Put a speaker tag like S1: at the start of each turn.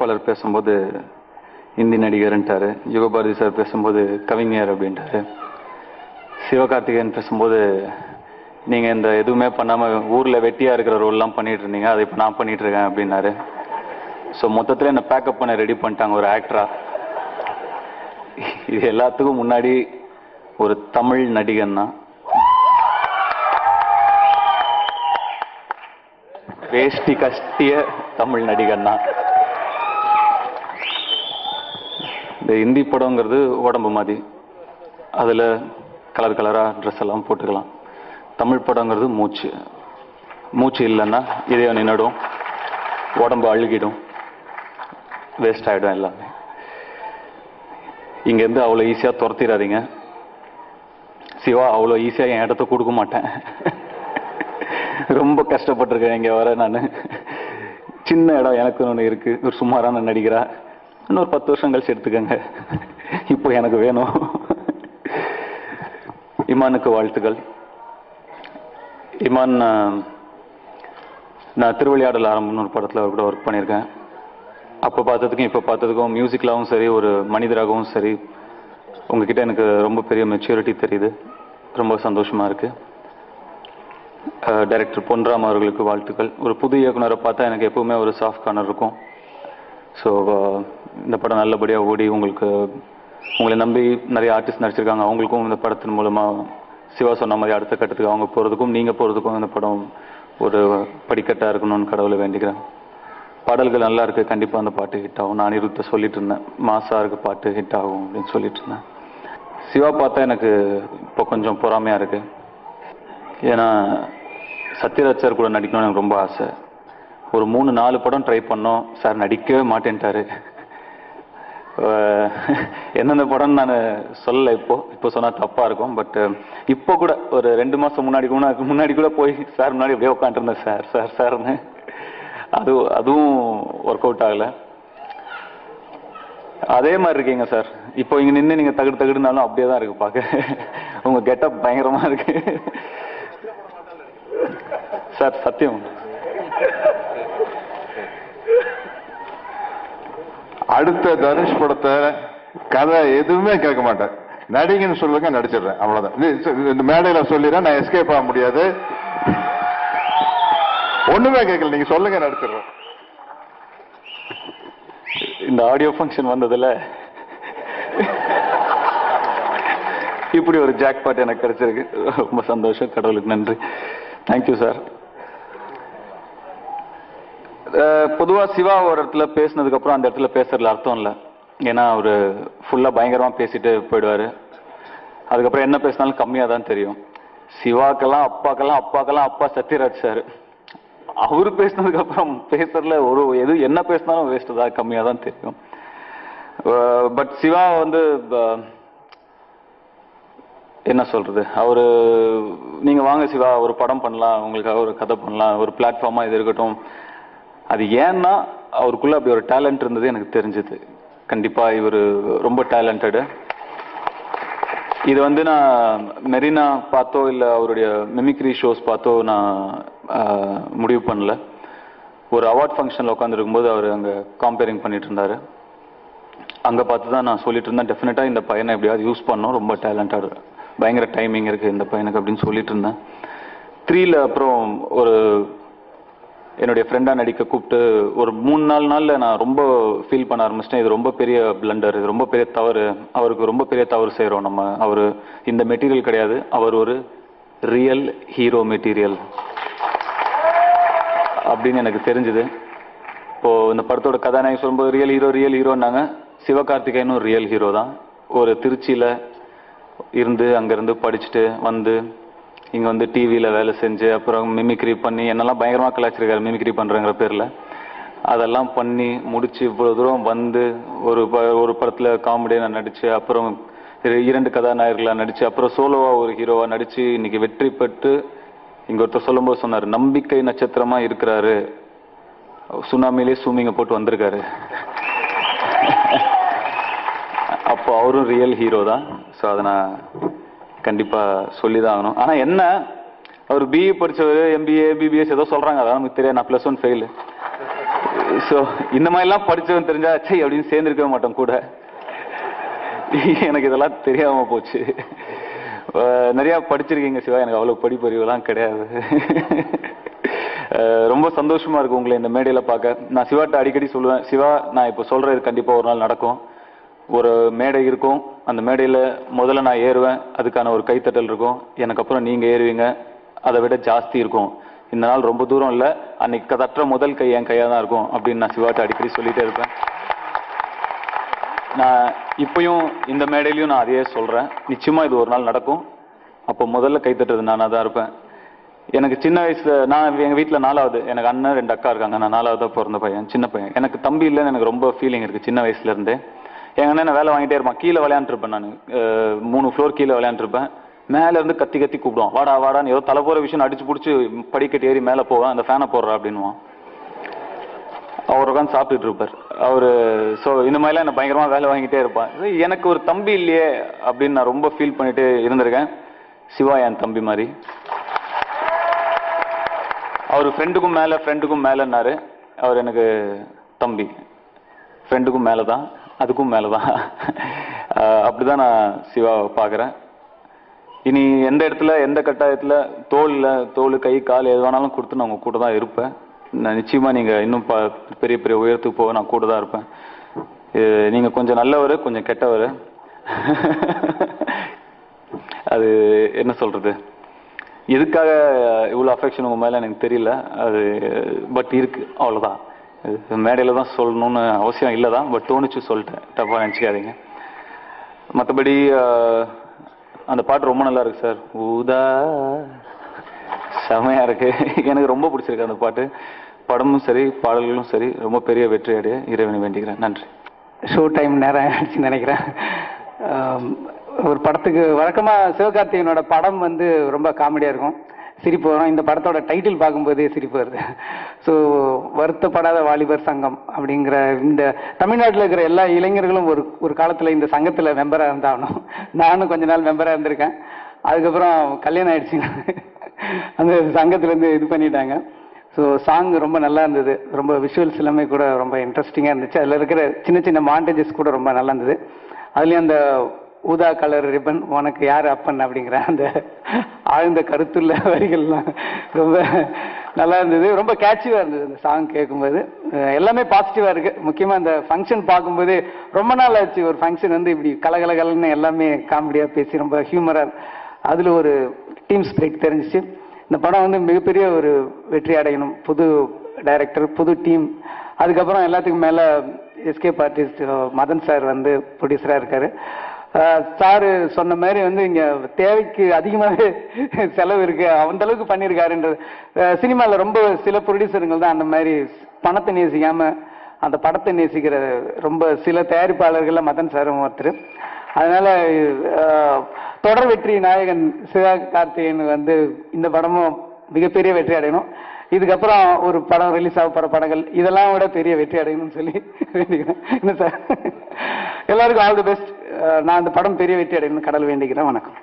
S1: தயாரிப்பாளர் பேசும்போது இந்தி நடிகர்ன்ட்டாரு, யுகபாரதி சார் பேசும்போது கவிஞர் அப்படின்ட்டாரு, சிவகார்த்திகேயன் பேசும்போது நீங்கள் இந்த எதுவுமே பண்ணாமல் ஊரில் வெட்டியாக இருக்கிற ரோல்லாம் பண்ணிகிட்டு இருந்தீங்க, அதை இப்போ நான் பண்ணிகிட்ருக்கேன் அப்படின்னாரு. ஸோ மொத்தத்தில் என்னை பேக்கப் பண்ண ரெடி பண்ணிட்டாங்க ஒரு ஆக்டரா. இது எல்லாத்துக்கும் முன்னாடி ஒரு தமிழ் நடிகன் தான். வேஷ்டி கஷ்டிய தமிழ் நடிகன் தான். இந்த இந்தி படங்கிறது உடம்பு மாதிரி, அதில் கலர் கலராக ட்ரெஸ் எல்லாம் போட்டுக்கலாம். தமிழ் படங்கிறது மூச்சு. மூச்சு இல்லைன்னா இதயம் நின்றுடும், உடம்பு அழுகிடும், வேஸ்ட் ஆகிடும் எல்லாமே. இங்கேருந்து அவ்வளோ ஈஸியாக துரத்திடாதீங்க. சிவா அவ்வளோ ஈஸியாக என் இடத்த கொடுக்க மாட்டேன். ரொம்ப கஷ்டப்பட்டிருக்கேன் இங்கே வர. நான் சின்ன இடம் எனக்கு ஒன்று இருக்குது, ஒரு சுமாரான நடிகரா. இன்னொரு 10 வருஷம் கழிச்சு எடுத்துக்கோங்க, இப்போ எனக்கு வேணும். இமானுக்கு வாழ்த்துக்கள். இமான், நான் திருவிளையாடல் ஆரம்பம்னு ஒரு படத்தில் கூட ஒர்க் பண்ணியிருக்கேன். அப்போ பார்த்ததுக்கும் இப்போ பார்த்ததுக்கும் மியூசிக்கலாகவும் சரி, ஒரு மனிதராகவும் சரி, உங்ககிட்ட எனக்கு ரொம்ப பெரிய மெச்சூரிட்டி தெரியுது. ரொம்ப சந்தோஷமாக இருக்குது. டைரக்டர் பொன்ராம் அவர்களுக்கு வாழ்த்துக்கள். ஒரு புது இயக்குனரை பார்த்தா எனக்கு எப்பவுமே ஒரு சாஃப்ட் கார்னர் இருக்கும். ஸோ இந்த படம் நல்லபடியாக ஓடி உங்களை நம்பி நிறைய ஆர்டிஸ்ட் நடிச்சிருக்காங்க. அவங்களுக்கும் இந்த படத்தின் மூலமாக சிவா சொன்ன மாதிரி அடுத்த கட்டத்துக்கு அவங்க போகிறதுக்கும் நீங்கள் போகிறதுக்கும் இந்த படம் ஒரு படிக்கட்டாக இருக்கணும்னு கடவுளை வேண்டிக்கிறேன். பாடல்கள் நல்லா இருக்குது, கண்டிப்பாக அந்த பாட்டு ஹிட் ஆகும். நான் இருத்த சொல்லிட்டு இருந்தேன், மாசா இருக்கு பாட்டு ஹிட் ஆகும் அப்படின்னு சொல்லிட்டு இருந்தேன். சிவா பார்த்தா எனக்கு இப்போ கொஞ்சம் பொறாமையாக இருக்குது. ஏன்னா சத்யராஜ் சார் கூட நடிக்கணும்னு எனக்கு ரொம்ப ஆசை. ஒரு 3-4 படம் ட்ரை பண்ணோம், சார் நடிக்கவே மாட்டேன்ட்டாரு. எந்தெந்த படம்னு நான் சொல்லலை, இப்போ சொன்னால் தப்பாக இருக்கும். பட் இப்போ கூட ஒரு 2 மாதம் முன்னாடி கூட போய் சார் முன்னாடி அப்படியே உட்காந்துருந்தேன், சார்னு. அதுவும் ஒர்க் அவுட் ஆகலை. அதே மாதிரி இருக்கீங்க சார். இப்போ இங்கே நின்று நீங்கள் தகுடுனாலும் அப்படியே தான் இருக்கு பார்க்க. உங்கள் கெட்டப் பயங்கரமாக இருக்கு சார், சத்தியம்.
S2: அடுத்த தனுஷ் படத்தை கதை எதுவுமே கேட்க மாட்டேன், நடிகன்னு சொல்லுங்க, நடிச்சிடுறேன், அவ்வளவுதான். இந்த மேடையில சொல்லிடுறேன், நான் எஸ்கேப் ஆக முடியாது. ஒண்ணுமே கேட்கல, நீங்க சொல்லுங்க, நடிச்சிடுறேன்.
S1: இந்த ஆடியோ ஃபங்க்ஷன் வந்ததுல இப்படி ஒரு ஜாக்பாட் எனக்கு கிடைச்சிருக்கு. ரொம்ப சந்தோஷம், கடவுளுக்கு நன்றி. Thank you sir. பொதுவாக சிவா ஒரு இடத்துல பேசினதுக்கப்புறம் அந்த இடத்துல பேசுறதுல அர்த்தம் இல்லை. ஏன்னா அவர் ஃபுல்லாக பயங்கரமாக பேசிட்டு போயிடுவார். அதுக்கப்புறம் என்ன பேசினாலும் கம்மியாக தான் தெரியும். சிவாக்கெல்லாம் அப்பா சத்யராஜ் சார். அவர் பேசினதுக்கப்புறம் பேசுறதுல என்ன பேசினாலும் வேஸ்ட் தான், கம்மியாக தான் தெரியும். பட் சிவா என்ன சொல்றது, நீங்க வாங்க சிவா, ஒரு படம் பண்ணலாம், உங்களுக்காக ஒரு கதை பண்ணலாம், ஒரு பிளாட்ஃபார்மா இது இருக்கட்டும். அது ஏன்னா அவருக்குள்ள அப்படி ஒரு டேலண்ட் இருந்தது எனக்கு தெரிஞ்சது. கண்டிப்பா இவர் ரொம்ப டேலண்டடு. இது நான் மெரினா பார்த்தோ இல்லை அவருடைய மிமிக்ரி ஷோஸ் பார்த்தோ நான் முடிவு பண்ணல. ஒரு அவார்ட் ஃபங்க்ஷனில் உட்காந்துருக்கும்போது அவர் அங்கே காம்பேரிங் பண்ணிட்டு இருந்தார். அங்கே பார்த்து தான் நான் சொல்லிட்டு இருந்தேன், டெஃபினட்டாக இந்த பையனை எப்படியாவது யூஸ் பண்ணோம், ரொம்ப டேலண்டாக, பயங்கர டைமிங் இருக்குது இந்த பையனுக்கு அப்படின்னு சொல்லிட்டு இருந்தேன். 3ல அப்புறம் என்னுடைய ஃப்ரெண்டாக நடிக்க கூப்பிட்டு ஒரு 3-4 நாளில் நான் ரொம்ப ஃபீல் பண்ண ஆரம்பிச்சிட்டேன். இது ரொம்ப பெரிய பிளண்டர், இது ரொம்ப பெரிய தவறு, அவருக்கு ரொம்ப பெரிய தவறு செய்கிறோம் நம்ம. அவர் இந்த மெட்டீரியல் கிடையாது, அவர் ஒரு ரியல் ஹீரோ மெட்டீரியல் அப்படின்னு எனக்கு தெரிஞ்சுது. இப்போது இந்த படத்தோட கதாநாயகி சொல்லும்போது ரியல் ஹீரோன்னாங்க. சிவகார்த்திகேயனும் ரியல் ஹீரோ தான். ஒரு திருச்சியில் அங்கேருந்து படிச்சுட்டு இங்கே டிவியில் வேலை செஞ்சு அப்புறம் மிமிக்ரி பண்ணி என்னெல்லாம் பயங்கரமாக கலாச்சிருக்காரு மிமிக்ரி பண்ணுறங்கிற பேரில். அதெல்லாம் பண்ணி முடித்து இவ்வளோ தூரம் ஒரு படத்தில் காமெடியாக நான் நடித்து, அப்புறம் 2 கதாநாயகர்களாக நடித்து, அப்புறம் சோலோவாக ஒரு ஹீரோவாக நடித்து இன்னைக்கு வெற்றி பெற்று இங்கே ஒருத்தர் சொல்லும்போது சொன்னார், நம்பிக்கை நட்சத்திரமாக இருக்கிறாரு, சுனாமிலே சூமிங்க போட்டு வந்திருக்காரு. அப்போ அவரும் ரியல் ஹீரோ தான். ஸோ அதை நான் கண்டிப்பாக சொல்லி தான் ஆகணும். ஆனால் என்ன, அவர் பிஇ படித்தவர், MBA, BBS ஏதோ சொல்கிறாங்க, அதான் நமக்கு தெரியாது. நான் +1 ஃபெயிலு. ஸோ இந்த மாதிரிலாம் படிச்சவன் தெரிஞ்சா சை அப்படின்னு சேர்ந்துருக்கவே மாட்டோம் கூட. எனக்கு இதெல்லாம் தெரியாம போச்சு. நிறைய படிச்சிருக்கீங்க சிவா, எனக்கு அவ்வளவு படிப்பறிவுலாம் கிடையாது. ரொம்ப சந்தோஷமா இருக்கு உங்களை இந்த மேடையில பார்க்க. நான் சிவாட்ட அடிக்கடி சொல்லுவேன், சிவா நான் இப்போ சொல்றது கண்டிப்பா ஒரு நாள் நடக்கும். ஒரு மேடை இருக்கும், அந்த மேடையில முதல்ல நான் ஏறுவேன், அதுக்கான ஒரு கைத்தட்டல் இருக்கும், எனக்கு அப்புறம் நீங்க ஏறுவீங்க, அதை விட ஜாஸ்தி இருக்கும். இந்த நாள் ரொம்ப தூரம் இல்லை, அன்னைக்கு தட்டுற முதல் கை என் கையா தான் இருக்கும் அப்படின்னு நான் சிவாட்ட அடிக்கடி சொல்லிட்டே இருப்பேன். நான் இப்பயும் இந்த மேடையிலையும் நான் அதையே சொல்றேன், நிச்சயமா இது ஒரு நாள் நடக்கும். அப்போ முதல்ல கைத்தட்டுறது நானா தான் இருப்பேன். எனக்கு சின்ன வயசுல நான் எங்க வீட்டுல 4வது, எனக்கு அண்ணன் 2 அக்கா இருக்காங்க, நான் 4வதா பிறந்த பையன், சின்ன பையன். எனக்கு தம்பி இல்லைன்னு எனக்கு ரொம்ப ஃபீலிங் இருக்கு சின்ன வயசுல இருந்தே. எங்க அண்ணன் வேலை வாங்கிட்டே இருப்பான், கீழே விளையாண்டுருப்பேன், நான் 3 ஃப்ளோர் கீழே விளையாண்டுருப்பேன். மேல இருந்து கத்தி கத்தி கூப்பிடுவான், வாடா வாடான்னு. ஏதோ தலை போற விஷயம் அடிச்சு பிடிச்சி படிக்கட்டு ஏறி மேல போவேன், அந்த ஃபேனை போடுறா அப்படின்னுவான். அவர் உட்காந்து சாப்பிட்டுட்டு இருப்பார் அவரு. ஸோ இந்த மாதிரிலாம் என்ன பயங்கரமா வேலை வாங்கிட்டே இருப்பான். எனக்கு ஒரு தம்பி இல்லையே அப்படின்னு நான் ரொம்ப ஃபீல் பண்ணிட்டு இருந்திருக்கேன். சிவா என் தம்பி மாதிரி. அவர் ஃப்ரெண்டுக்கும் மேலன்னாரு, அவர் எனக்கு தம்பி, ஃப்ரெண்டுக்கும் மேலதான், அதுக்கும் மேலதான். அப்படிதான் நான் சிவாவை பார்க்குறேன். இனி எந்த இடத்துல எந்த கட்டாயத்துல தோல் கை கால் எது வேணாலும் கொடுத்து நான் உங்க கூட தான் இருப்பேன். நான் நிச்சயமா நீங்க இன்னும் பெரிய பெரிய உயரத்துக்கு போக நான் கூட தான் இருப்பேன். நீங்க கொஞ்சம் நல்லவர், கொஞ்சம் கெட்டவர். அது என்ன சொல்றது, எதுக்காக இவ்வளவு அஃபெக்ஷன் உங்க மேல எனக்கு தெரியல, அது பட் இருக்கு, அவ்வளவுதான். மேடையில தான் சொல்லணும்னு அவசியம் இல்லைதான், பட் தோணிச்சு சொல்லிட்டேன், தப்பா நினைச்சுக்காதீங்க. மற்றபடி அந்த பாட்டு ரொம்ப நல்லா இருக்கு சார், ஊதா, செமையா இருக்கு. எனக்கு ரொம்ப பிடிச்சிருக்கு அந்த பாட்டு. படமும் சரி பாடல்களும் சரி ரொம்ப பெரிய வெற்றி அடைய இறைவனை வேண்டிக்கிறேன். நன்றி.
S3: ஷோ டைம் நேரம் ஆயிடுச்சுன்னு நினைக்கிறேன். ஒரு படத்துக்கு வழக்கமாக சிவகார்த்திகேயனோட படம் வந்து ரொம்ப காமெடியாக இருக்கும், சிரிப்பு வரும். இந்த படத்தோட டைட்டில் பார்க்கும்போதே சிரிப்பு வருது. ஸோ வருத்தப்படாத வாலிபர் சங்கம் அப்படிங்கிற இந்த தமிழ்நாட்டில் இருக்கிற எல்லா இளைஞர்களும் ஒரு காலத்தில் இந்த சங்கத்தில் மெம்பராக இருந்தாகணும். நானும் கொஞ்ச நாள் மெம்பராக இருந்திருக்கேன். அதுக்கப்புறம் கல்யாணம் ஆயிடுச்சு, அந்த சங்கத்திலேருந்து இது பண்ணிட்டாங்க. ஸோ சாங் ரொம்ப நல்லா இருந்தது, ரொம்ப விஷுவல்ஸ் எல்லாமே கூட ரொம்ப இன்ட்ரெஸ்டிங்காக இருந்துச்சு. அதில் இருக்கிற சின்ன சின்ன மாண்டேஜஸ் கூட ரொம்ப நல்லா இருந்தது. அதுலேயும் அந்த ஊதா கலர் ரிப்பன் உனக்கு யார் அப்பன் அப்படிங்கிற அந்த ஆழ்ந்த கருத்துள்ள வரிகள்லாம் ரொம்ப நல்லா இருந்தது. ரொம்ப கேட்சிவாக இருந்தது அந்த சாங் கேட்கும்போது. எல்லாமே பாசிட்டிவாக இருக்குது. முக்கியமாக அந்த ஃபங்க்ஷன் பார்க்கும்போது ரொம்ப நாள் ஆச்சு ஒரு ஃபங்க்ஷன் வந்து இப்படி கலகலகலன்னு எல்லாமே காமெடியாக பேசி ரொம்ப ஹியூமராக, அதில் ஒரு டீம் ஸ்பிரிட் தெரிஞ்சிச்சு. இந்த படம் வந்து மிகப்பெரிய ஒரு வெற்றி அடையணும். புது டைரக்டர், புது டீம், அதுக்கப்புறம் எல்லாத்துக்கும் மேலே எஸ்கேப் ஆர்டிஸ்ட் மதன் சார் வந்து ப்ரொடியூசராக இருக்காரு. சாரு சொன்ன மாதிரி வந்து இங்கே தேவைக்கு அதிகமாகவே செலவு இருக்கு, அந்த அளவுக்கு பண்ணியிருக்காருன்றது. சினிமாவில் ரொம்ப சில ப்ரொடியூசருங்கள் தான் அந்த மாதிரி பணத்தை நேசிக்காம அந்த படத்தை நேசிக்கிற ரொம்ப சில தயாரிப்பாளர்கள்ல மதன் சாரும் ஒருத்தர். அதனால தொடர் வெற்றி நாயகன் சிவகார்த்திகேயன் வந்து இந்த படமும் மிகப்பெரிய வெற்றி அடையணும். இதுக்கப்புறம் ஒரு படம் ரிலீஸ் ஆக போற படங்கள் இதெல்லாம் விட பெரிய வெற்றி அடையணும்னு சொல்லி வேண்டிக்கிறேன். என்ன சார், எல்லாருக்கும் ஆல் தி பெஸ்ட். நான் அந்த படம் பெரிய வெற்றி அடையணும்னு கடவுள் வேண்டிக்கிறேன். வணக்கம்.